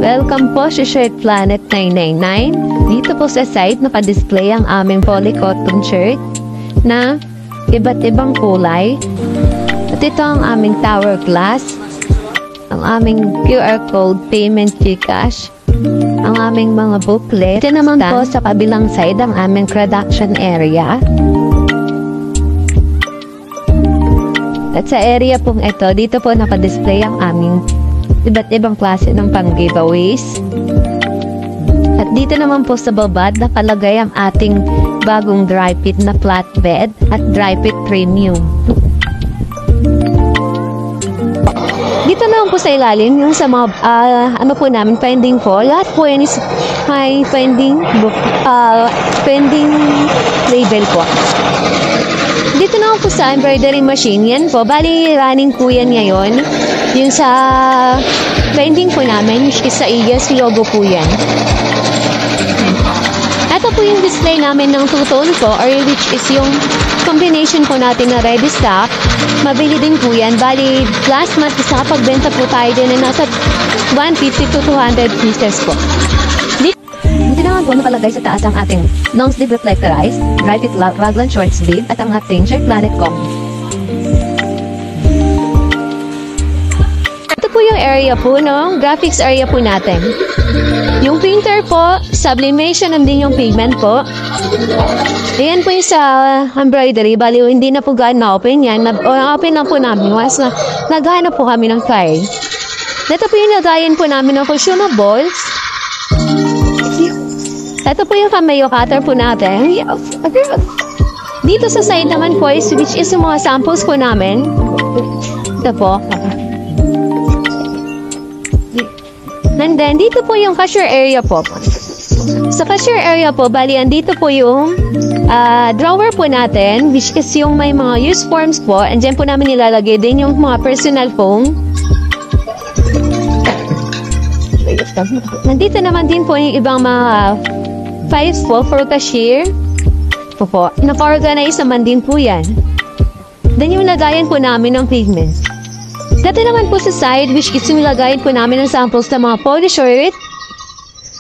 Welcome po sa Shirt Planet 999. Dito po sa site naka-display ang aming polycotton shirt na iba't ibang kulay. At ito ang aming tower glass, ang aming QR code payment GCash, ang aming mga booklet. Ito naman po sa kabilang side ang aming production area. At sa area pong ito, dito po naka-display ang aming iba't ibang klase ng pang-giveaways. At dito naman po sa babad, nakalagay ang ating bagong dry fit na flatbed at dry fit premium. Dito naman po sa ilalim, yung sa mga, ano po namin, pending po. Lahat po yan is may pending label po. Dito naman po sa embroidery machine, yan po. Bali, running po yan ngayon. Yung sa pending po namin, which is sa IAS, logo po yan. Ito po yung display namin ng two-tone po, or which is yung combination po natin na ready stock. Mabili din po yan. Bali, last month, pagbenta po tayo din na nasa 150 to 200 pieces po. Dito naman po nakalagay sa taas ang ating long sleeve reflectorized, dry fit raglan short sleeve, at ang ating Shirt Planet combo. Ito po yung area po, no? Graphics area po natin. Yung printer po, sublimation and din yung pigment po. Ayan po yung sa embroidery. Bali, hindi na po gaan na-open yan. Open lang po namin. Once na naghanap po kami ng card. Ito po yung lagayan po namin ng consumables. Ito po yung cameo cutter po natin. Dito sa side naman po, which is yung mga samples po namin. Ito po. And then, dito po yung cashier area po. Sa cashier area po, bali, andito po yung drawer po natin, which is yung may mga use forms po. And dyan po namin nilalagay din yung mga personal phone. Nandito naman din po yung ibang mga files po for cashier. Po. Naka-organize naman din po yan. Then yung lagayan po namin ng pigments. Dati naman po sa side, which is yung lagayan po namin ng samples ng mga polo shirt.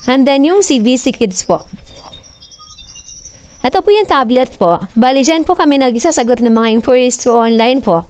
And then yung CVC Kids po. Ito po yung tablet po. Bali, dyan po kami nagsasagot ng mga inquiries through online po.